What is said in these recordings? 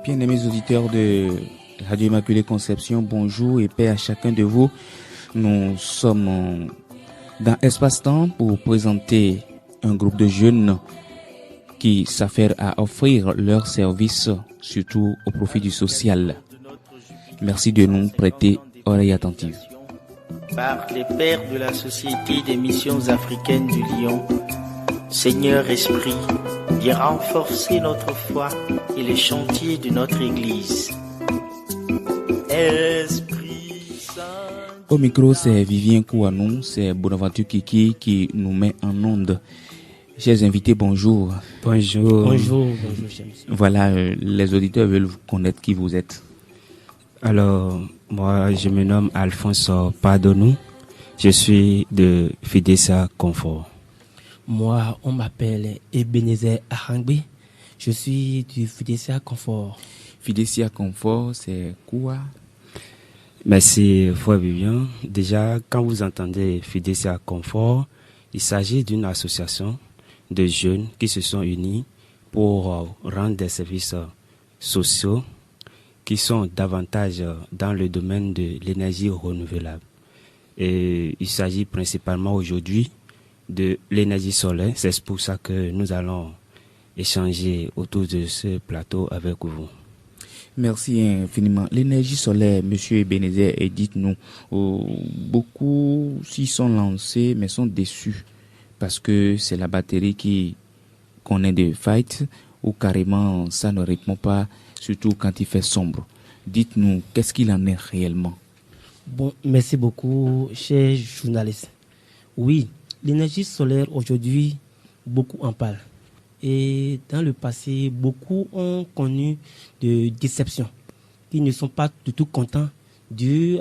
Bien-aimés auditeurs de Radio Immaculée Conception, bonjour et paix à chacun de vous. Nous sommes dans Espace-Temps pour présenter un groupe de jeunes qui s'affairent à offrir leurs services, surtout au profit du social. Merci de nous prêter oreille attentive. Par les pères de la Société des missions africaines du Lion, Seigneur Esprit, viens renforcer notre foi et les chantiers de notre Église. Esprit Saint. Au micro, c'est Vivien Kouanou, c'est Bonaventure Kiki qui nous met en onde. Chers invités, bonjour. Bonjour. Bonjour, chers messieurs. Voilà, les auditeurs veulent connaître qui vous êtes. Alors, moi, je me nomme Alphonse Pardonou. Je suis de Fidessa Confort. Moi, on m'appelle Ebenezer Arangbe. Je suis du Fidessa Confort. Fidessa Confort, c'est quoi? Merci, Frère Vivian. Déjà, quand vous entendez Fidessa Confort, il s'agit d'une association de jeunes qui se sont unis pour rendre des services sociaux qui sont davantage dans le domaine de l'énergie renouvelable. Et il s'agit principalement aujourd'hui de l'énergie solaire. C'est pour ça que nous allons échanger autour de ce plateau avec vous. Merci infiniment. L'énergie solaire, Monsieur Ebenezer, et dites-nous, beaucoup s'y sont lancés mais sont déçus parce que c'est la batterie qui connaît des failles ou carrément ça ne répond pas, surtout quand il fait sombre. Dites-nous, qu'est-ce qu'il en est réellement? Bon, merci beaucoup, chers journalistes. Oui, l'énergie solaire aujourd'hui, beaucoup en parlent. Et dans le passé, beaucoup ont connu de déceptions. Ils ne sont pas du tout contents dû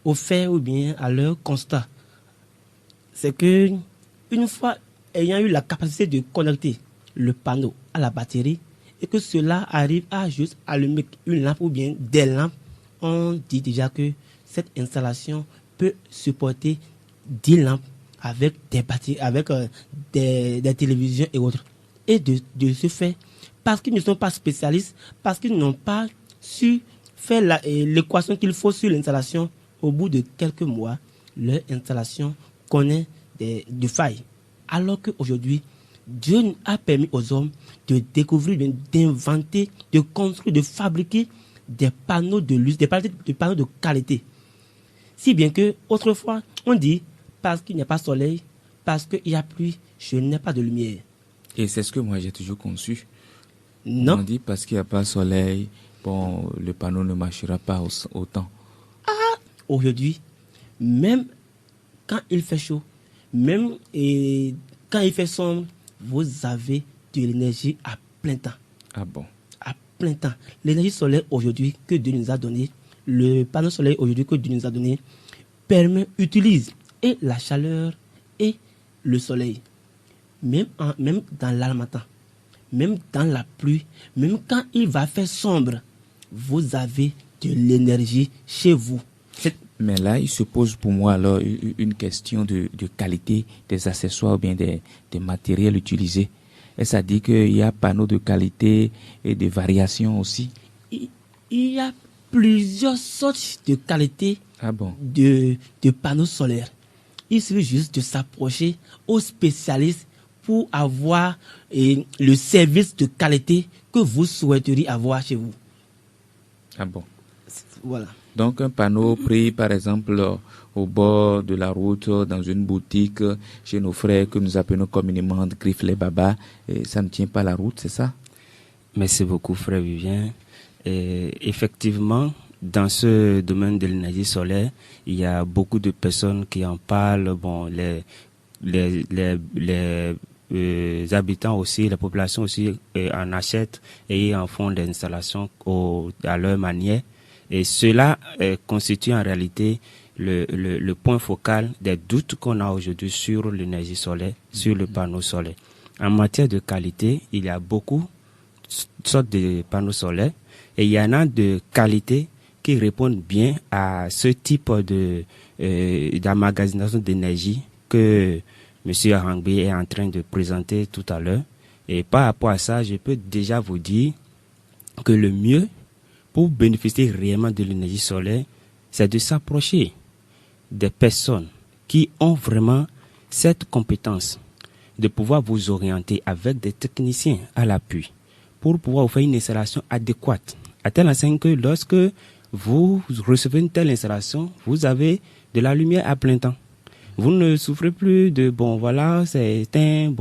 au fait ou bien à leur constat. C'est que une fois ayant eu la capacité de connecter le panneau à la batterie et que cela arrive à juste allumer une lampe ou bien des lampes, on dit déjà que cette installation peut supporter 10 lampes avec des batteries, avec des télévisions et autres. Et de ce fait, parce qu'ils ne sont pas spécialistes, parce qu'ils n'ont pas su faire l'équation qu'il faut sur l'installation, au bout de quelques mois, leur installation connaît des failles. Alors qu'aujourd'hui, Dieu a permis aux hommes de découvrir, d'inventer, de construire, de fabriquer des panneaux de luxe, des panneaux de qualité. Si bien que autrefois, on dit, parce qu'il n'y a pas de soleil, parce qu'il y a pluie, je n'ai pas de lumière. Et c'est ce que moi j'ai toujours conçu. Non. On dit parce qu'il n'y a pas de soleil, bon, le panneau ne marchera pas autant. Aujourd'hui, même quand il fait chaud, même quand il fait sombre, vous avez de l'énergie à plein temps. Ah bon? À plein temps. L'énergie solaire aujourd'hui que Dieu nous a donnée, le panneau solaire aujourd'hui que Dieu nous a donné, utilise et la chaleur et le soleil. Même dans l'harmattan, même dans la pluie, même quand il va faire sombre, vous avez de l'énergie chez vous. Mais là, il se pose pour moi alors une question de qualité des accessoires ou bien des matériels utilisés. Est-ce à dire qu'il y a panneaux de qualité et de variations aussi? Il y a plusieurs sortes de qualités de panneaux solaires. Il suffit juste de s'approcher aux spécialistes pour avoir le service de qualité que vous souhaiteriez avoir chez vous. Ah bon? Voilà. Donc un panneau pris par exemple au bord de la route, dans une boutique, chez nos frères que nous appelons communément Griff les Baba, et ça ne tient pas la route, c'est ça? Merci beaucoup, Frère Vivien. Et effectivement, dans ce domaine de l'énergie solaire, il y a beaucoup de personnes qui en parlent. Bon, les habitants aussi, la population aussi en achètent et en font des installations à leur manière. Et cela constitue en réalité le point focal des doutes qu'on a aujourd'hui sur l'énergie solaire, sur le panneau solaire. En matière de qualité, il y a beaucoup de sortes de panneaux solaires et il y en a de qualité qui répondent bien à ce type d'emmagasination d'énergie que M. Arangbe est en train de présenter tout à l'heure. Et par rapport à ça, je peux déjà vous dire que le mieux pour bénéficier réellement de l'énergie solaire, c'est de s'approcher des personnes qui ont vraiment cette compétence de pouvoir vous orienter avec des techniciens à l'appui pour pouvoir vous faire une installation adéquate. À telle enseigne que lorsque vous recevez une telle installation, vous avez de la lumière à plein temps. Vous ne souffrez plus de, bon voilà, c'est éteint,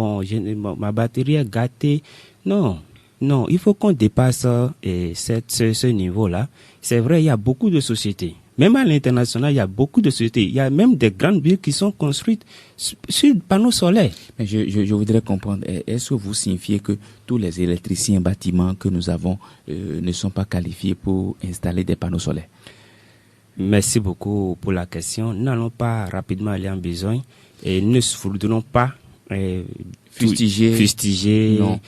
ma batterie est gâtée. Non, il faut qu'on dépasse ce niveau-là. C'est vrai, il y a beaucoup de sociétés. Même à l'international, il y a beaucoup de sociétés. Il y a même des grandes villes qui sont construites sur panneaux solaires. Mais je voudrais comprendre, est-ce que vous signifiez que tous les électriciens bâtiments que nous avons ne sont pas qualifiés pour installer des panneaux solaires? Merci beaucoup pour la question. Nous n'allons pas rapidement aller en besogne et nous ne voudrons pas fustiger. Non.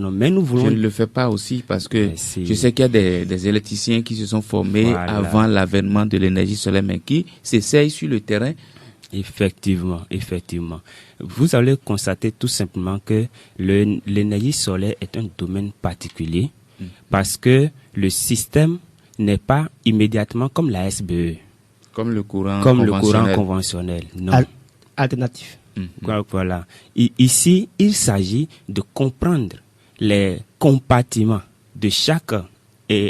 Mais nous voulons. Je ne le fais pas aussi parce que je sais qu'il y a des électriciens qui se sont formés avant l'avènement de l'énergie solaire, mais qui s'essayent sur le terrain. Effectivement. Vous allez constater tout simplement que l'énergie solaire est un domaine particulier parce que le système n'est pas immédiatement comme la SBE. Comme le courant conventionnel. Non. Alternatif. Voilà. Ici, il s'agit de comprendre les compartiments de chaque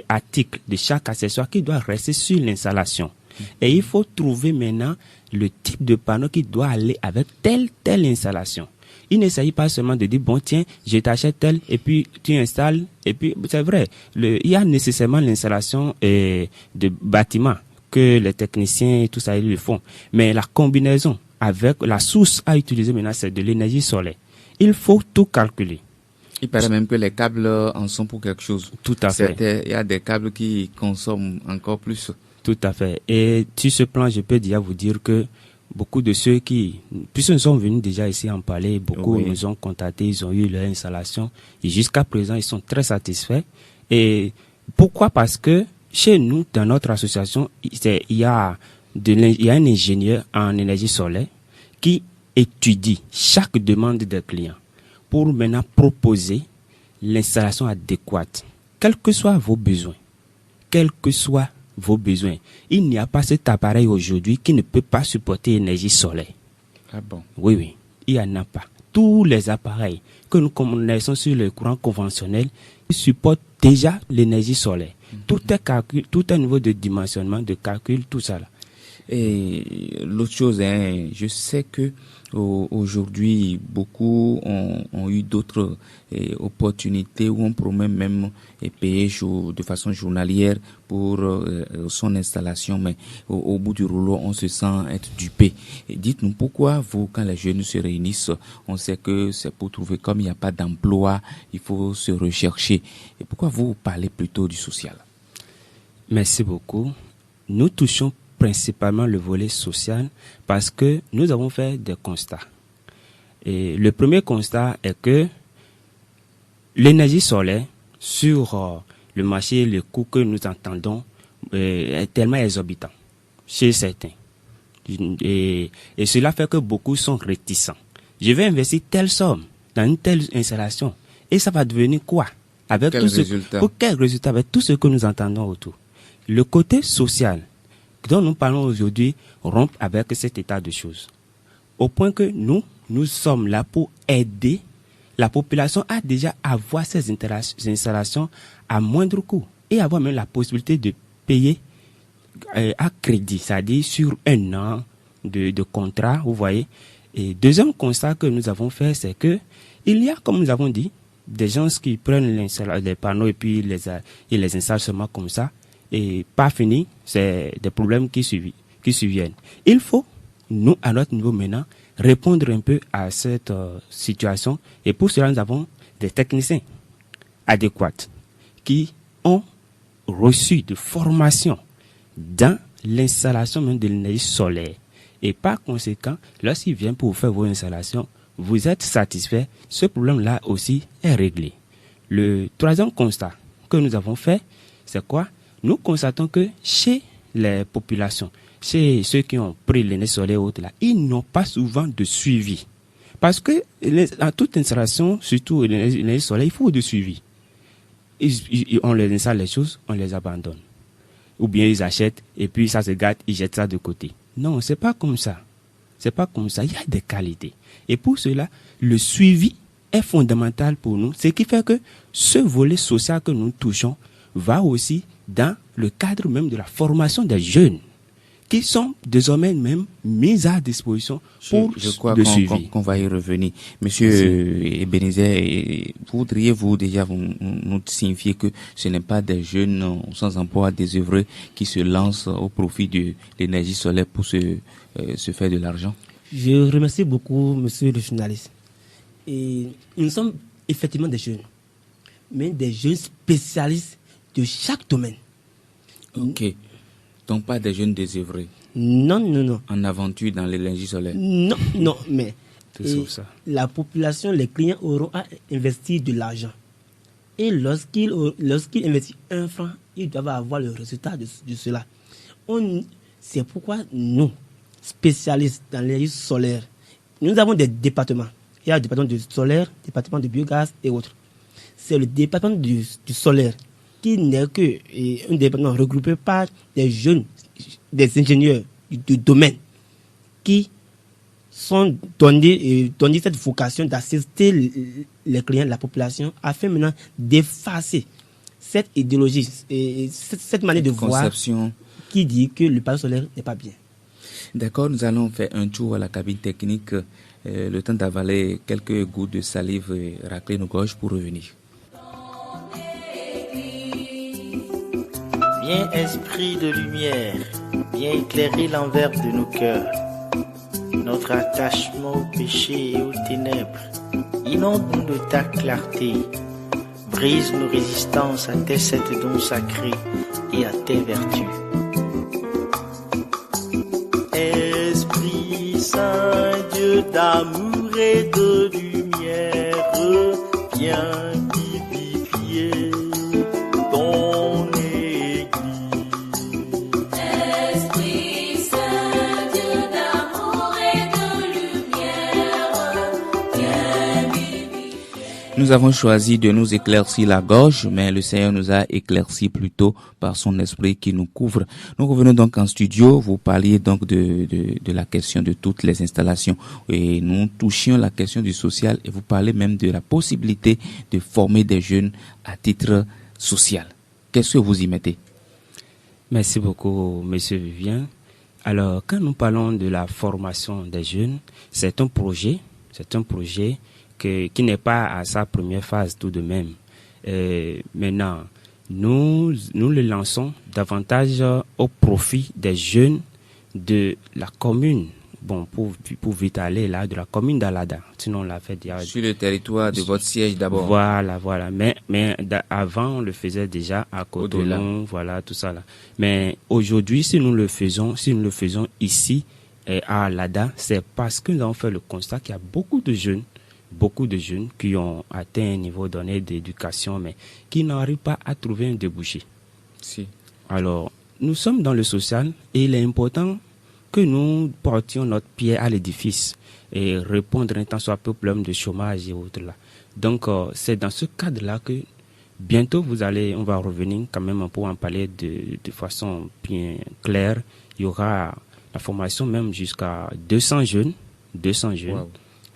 article, de chaque accessoire qui doit rester sur l'installation. Et il faut trouver maintenant le type de panneau qui doit aller avec telle installation. Il ne s'agit pas seulement de dire, bon tiens, je t'achète tel, et puis tu installes, et puis c'est vrai, il y a nécessairement l'installation de bâtiments que les techniciens et tout ça, ils le font. Mais la combinaison avec la source à utiliser maintenant, c'est de l'énergie solaire. Il faut tout calculer. Il paraît même que les câbles en sont pour quelque chose. Tout à fait. Il y a des câbles qui consomment encore plus. Tout à fait. Et sur ce plan, je peux déjà vous dire que beaucoup de ceux puisque nous sommes venus déjà ici en parler, beaucoup nous ont contactés, ils ont eu leur installation. Et jusqu'à présent, ils sont très satisfaits. Et pourquoi? Parce que chez nous, dans notre association, il y a un ingénieur en énergie solaire qui étudie chaque demande des clients pour maintenant proposer l'installation adéquate, quels que soient vos besoins. Il n'y a pas cet appareil aujourd'hui qui ne peut pas supporter l'énergie solaire. Ah bon? Oui, il n'y en a pas. Tous les appareils que nous connaissons sur le courant conventionnel supportent déjà l'énergie solaire. Tout est calcul, tout est niveau de dimensionnement, de calcul, tout ça là. Et l'autre chose, je sais que aujourd'hui beaucoup ont eu d'autres opportunités où on promet même payer de façon journalière pour son installation, mais au bout du rouleau on se sent être dupé. Et dites-nous pourquoi vous, quand les jeunes se réunissent, on sait que c'est pour trouver, comme il n'y a pas d'emploi, il faut se rechercher. Et pourquoi vous parlez plutôt du social? Merci beaucoup. Nous touchons principalement le volet social parce que nous avons fait des constats. Et le premier constat est que l'énergie solaire sur le marché, le coût que nous entendons est tellement exorbitant chez certains. Et cela fait que beaucoup sont réticents. Je vais investir telle somme dans une telle installation et ça va devenir quoi? Avec quel résultat? Quel résultat avec tout ce que nous entendons autour? Le côté social dont nous parlons aujourd'hui rompt avec cet état de choses. Au point que nous sommes là pour aider la population à déjà avoir ces installations à moindre coût et avoir même la possibilité de payer à crédit, c'est-à-dire sur un an de contrat, vous voyez. Et deuxième constat que nous avons fait, c'est que il y a, comme nous avons dit, des gens qui prennent les panneaux et puis ils les installent seulement comme ça. Et pas fini, c'est des problèmes qui surviennent. Il faut, nous, à notre niveau maintenant, répondre un peu à cette situation. Et pour cela, nous avons des techniciens adéquats qui ont reçu de formation dans l'installation même de l'énergie solaire. Et par conséquent, lorsqu'ils viennent pour faire vos installations, vous êtes satisfait, ce problème-là aussi est réglé. Le troisième constat que nous avons fait, c'est quoi? Nous constatons que chez les populations, chez ceux qui ont pris l'énergie solaire haute là, ils n'ont pas souvent de suivi. Parce que dans toute installation, surtout l'énergie solaire, il faut de suivi. on les installe les choses, on les abandonne. Ou bien ils achètent et puis ça se gâte, ils jettent ça de côté. Non, c'est pas comme ça. C'est pas comme ça. Il y a des qualités. Et pour cela, le suivi est fondamental pour nous. Ce qui fait que ce volet social que nous touchons va aussi dans le cadre même de la formation des jeunes qui sont désormais même mis à disposition pour je crois le suivi. qu'on va y revenir. Monsieur Ebenezer, voudriez-vous déjà nous signifier que ce n'est pas des jeunes sans emploi désœuvrés qui se lancent au profit de l'énergie solaire pour se faire de l'argent? Je remercie beaucoup monsieur le journaliste. Et nous sommes effectivement des jeunes, mais des jeunes spécialistes de chaque domaine. Ok. Donc pas des jeunes désœuvrés. Non. En aventure dans l'énergie solaire. Non, mais Ça. la population, les clients auront à investir de l'argent. Et lorsqu'ils investissent 1 franc, ils doivent avoir le résultat de cela. C'est pourquoi nous, spécialistes dans l'énergie solaire, nous avons des départements. Il y a le département du solaire, le département du biogaz et autres. C'est le département du solaire qui n'est qu'un département regroupé par des jeunes, des ingénieurs du domaine qui sont donnés cette vocation d'assister les clients, la population, afin maintenant d'effacer cette idéologie et cette manière de conception voir qui dit que le panneau solaire n'est pas bien. D'accord, nous allons faire un tour à la cabine technique, le temps d'avaler quelques gouttes de salive et racler nos gorges pour revenir. Viens esprit de lumière, viens éclairer l'envers de nos cœurs. Notre attachement au péché et aux ténèbres, inonde-nous de ta clarté. Brise nos résistances à tes 7 dons sacrés et à tes vertus. Esprit Saint, Dieu d'amour et de lumière, viens vivifier ton Église. Esprit Saint, Dieu d'amour et de lumière, viens vivifier. Nous avons choisi de nous éclaircir la gorge, mais le Seigneur nous a éclairci plutôt par son esprit qui nous couvre. Nous revenons donc en studio. Vous parliez donc de la question de toutes les installations et nous touchions la question du social et vous parlez même de la possibilité de former des jeunes à titre social. Qu'est-ce que vous y mettez? Merci beaucoup, monsieur Vivien. Alors, quand nous parlons de la formation des jeunes, c'est un projet qui n'est pas à sa première phase tout de même. Maintenant, nous le lançons davantage au profit des jeunes de la commune. Bon, pour vite aller là, de la commune d'Alada. Sinon, on l'a fait déjà. Sur le territoire de votre siège d'abord. Voilà. Mais avant, on le faisait déjà à Cotonou, voilà, tout ça là. Mais aujourd'hui, si nous le faisons ici, à Alada, c'est parce que nous avons fait le constat qu'il y a beaucoup de jeunes qui ont atteint un niveau donné d'éducation, mais qui n'arrivent pas à trouver un débouché. Si. Alors, nous sommes dans le social et il est important que nous portions notre pied à l'édifice et répondre un tant soit peu au problème de chômage et autres là. Donc, c'est dans ce cadre-là que bientôt on va revenir quand même pour en parler de façon bien claire. Il y aura la formation même jusqu'à 200 jeunes. Wow.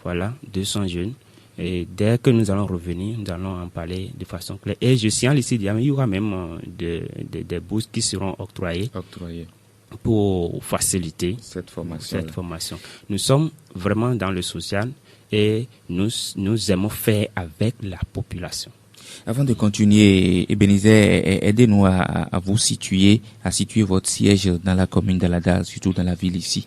Voilà, 200 jeunes. Et dès que nous allons revenir, nous allons en parler de façon claire. Et je signale ici, il y aura même des bourses qui seront octroyées pour faciliter cette formation. Nous sommes vraiment dans le social et nous aimons faire avec la population. Avant de continuer, Ebenezer, aidez-nous à vous situer votre siège dans la commune d'Alada, surtout dans la ville ici.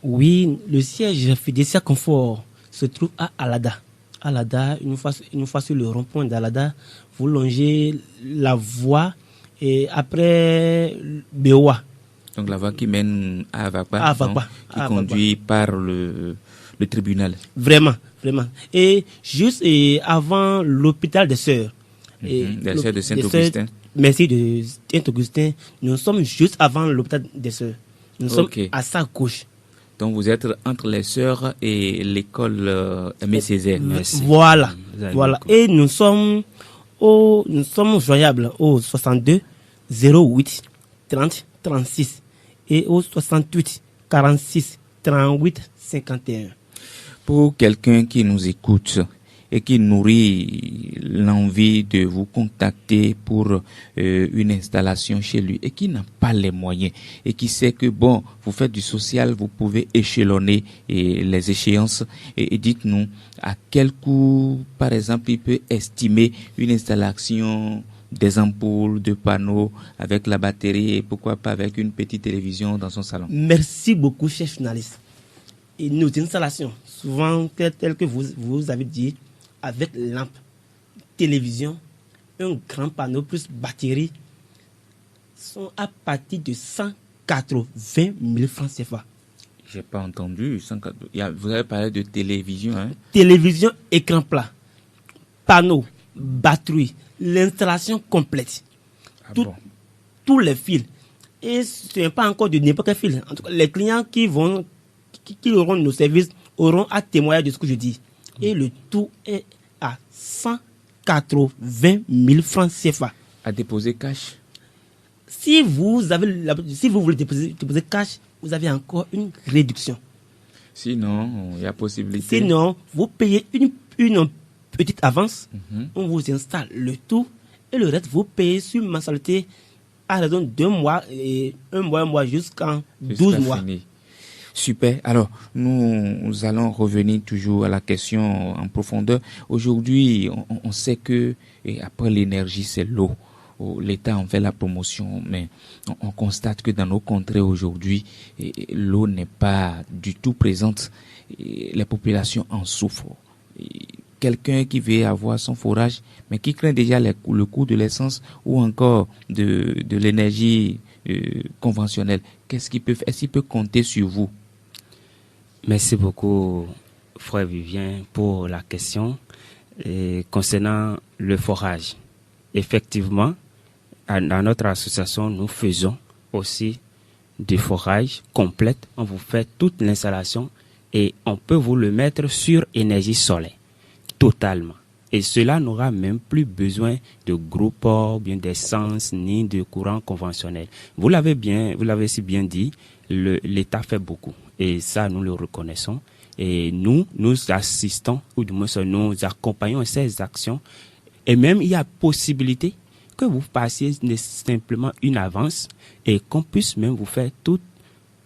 Oui, le siège Fidecia Confort se trouve à Alada. Alada, une fois sur le rond-point d'Alada, vous longez la voie et après Bewa. Donc la voie qui mène à Avakpa, qui conduit par le tribunal. Vraiment. Et juste avant l'hôpital des Sœurs. Les Sœurs de Saint-Augustin. Merci de Saint-Augustin. Nous sommes juste avant l'hôpital des Sœurs. Nous sommes à sa gauche. Donc vous êtes entre les Sœurs et l'école Aimé Césaire. Voilà. Et nous sommes Nous sommes joignables au 62 08 30 36 et au 68 46 38 51. Pour quelqu'un qui nous écoute et qui nourrit l'envie de vous contacter pour une installation chez lui et qui n'a pas les moyens et qui sait que bon, vous faites du social, vous pouvez échelonner les échéances et dites-nous à quel coût, par exemple, il peut estimer une installation des ampoules, de panneaux avec la batterie et pourquoi pas avec une petite télévision dans son salon. Merci beaucoup, chers journalistes. Et nos installations, souvent telles que vous avez dit, avec lampe, télévision, un grand panneau plus batterie, sont à partir de 180 000 francs CFA. J'ai pas entendu. Vous avez parlé de télévision, hein? Télévision, écran plat, panneau, batterie, l'installation complète. Ah bon? Tous les fils. Et ce n'est pas encore de n'importe quel fil. En tout cas, les clients qui auront nos services auront à témoigner de ce que je dis. Et le tout est à 180 000 francs CFA. À déposer cash? Si vous voulez déposer cash, vous avez encore une réduction. Sinon, il y a possibilité. Sinon, vous payez une petite avance, on vous installe le tout et le reste, vous payez sur mensualité à raison d'un mois et un mois jusqu'en 12 mois. Fini. Super. Alors, nous allons revenir toujours à la question en profondeur. Aujourd'hui, on sait que après l'énergie, c'est l'eau. L'État en fait la promotion, mais on constate que dans nos contrées aujourd'hui, l'eau n'est pas du tout présente. Les populations en souffrent. Quelqu'un qui veut avoir son forage, mais qui craint déjà le coût de l'essence ou encore de l'énergie conventionnelle, qu'est-ce qu'il peut faire? Est-ce qu'il peut compter sur vous? Merci beaucoup, frère Vivien, pour la question. Et concernant le forage, effectivement, dans notre association, nous faisons aussi du forage complète. On vous fait toute l'installation et on peut vous le mettre sur énergie solaire, totalement. Et cela n'aura même plus besoin de groupe, bien d'essence, ni de courant conventionnel. Vous l'avez si bien dit, l'État fait beaucoup. Et ça, nous le reconnaissons. Et nous assistons, ou du moins nous accompagnons ces actions. Et même, il y a possibilité que vous passiez simplement une avance et qu'on puisse même vous faire tout,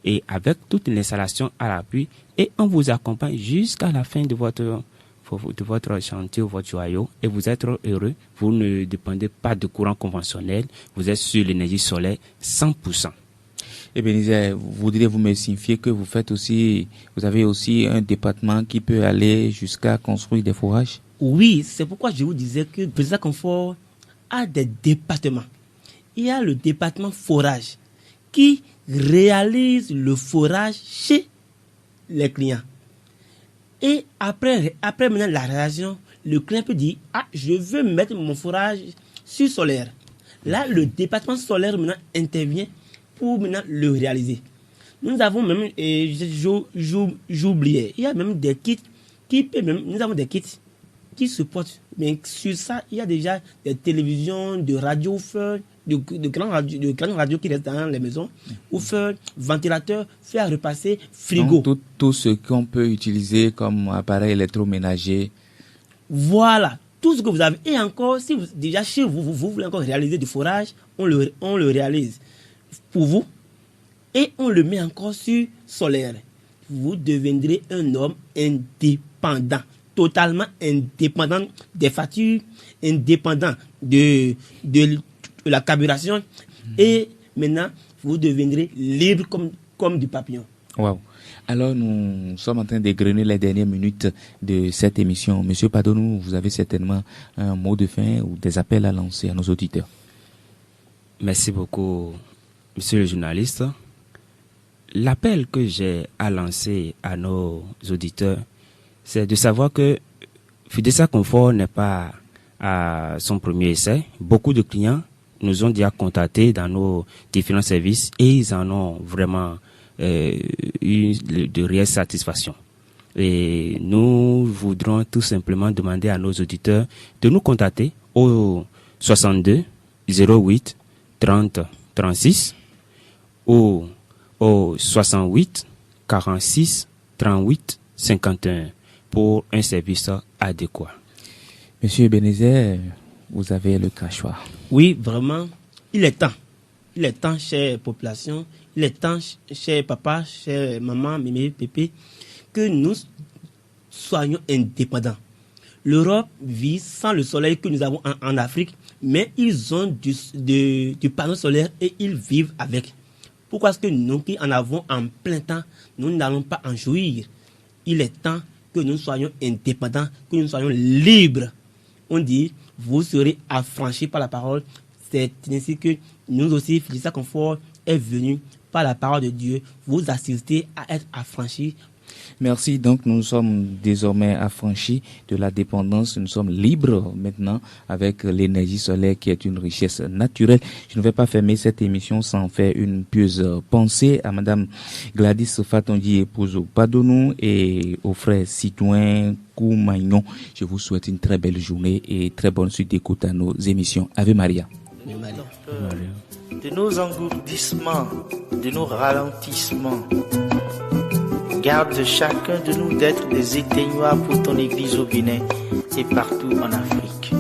et avec toute l'installation à l'appui, et on vous accompagne jusqu'à la fin de votre chantier ou votre joyau, et vous êtes heureux. Vous ne dépendez pas de courant conventionnel, vous êtes sur l'énergie solaire 100%. Ebenezer, voudriez-vous me signifier que vous avez aussi un département qui peut aller jusqu'à construire des forages? Oui, c'est pourquoi je vous disais que Président Confort a des départements. Il y a le département forage qui réalise le forage chez les clients. Et après maintenant la réalisation, le client peut dire « Ah, je veux mettre mon forage sur solaire ». Là, le département solaire maintenant intervient pour maintenant le réaliser. Nous avons même, j'oubliais, il y a même des kits nous avons des kits qui se portent. Mais sur ça, il y a déjà des télévisions, de radio de grandes radios qui restent dans les maisons, ventilateurs, fer à repasser, frigo. Donc, tout ce qu'on peut utiliser comme appareil électroménager. Voilà, tout ce que vous avez. Et encore, si déjà chez vous voulez encore réaliser du forage, on le réalise pour vous et on le met encore sur solaire. Vous deviendrez un homme indépendant, totalement indépendant des factures, indépendant de la carburation et maintenant vous deviendrez libre comme du papillon. Wow. Alors nous sommes en train d'égrener les dernières minutes de cette émission. Monsieur Padonou, vous avez certainement un mot de fin ou des appels à lancer à nos auditeurs. Merci beaucoup, monsieur le journaliste. L'appel que j'ai à lancer à nos auditeurs, c'est de savoir que Fidesa Confort n'est pas à son premier essai. Beaucoup de clients nous ont déjà contactés dans nos différents services et ils en ont vraiment eu de réelle satisfaction. Et nous voudrons tout simplement demander à nos auditeurs de nous contacter au 62 08 30 36 ou au 68 46 38 51 pour un service adéquat. Monsieur Ebenezer, vous avez le crachoir. Oui, vraiment, il est temps. Il est temps, chère population, il est temps, cher papa, chère maman, mémé, pépé, que nous soyons indépendants. L'Europe vit sans le soleil que nous avons en Afrique, mais ils ont du panneau solaire et ils vivent avec. Pourquoi est-ce que nous qui en avons en plein temps, nous n'allons pas en jouir? Il est temps que nous soyons indépendants, que nous soyons libres. On dit, vous serez affranchis par la parole. C'est ainsi que nous aussi, Félissa Confort est venu par la parole de Dieu vous assister à être affranchis. Merci. Donc, nous sommes désormais affranchis de la dépendance. Nous sommes libres maintenant avec l'énergie solaire qui est une richesse naturelle. Je ne vais pas fermer cette émission sans faire une pieuse pensée à Madame Gladys Fatondi, épouse au Padonou, et au frère citoyen Koumagnon. Je vous souhaite une très belle journée et très bonne suite d'écoute à nos émissions. Ave Maria. De nos engourdissements, de nos ralentissements. Garde chacun de nous d'être des éteignoirs pour ton église au Bénin et partout en Afrique.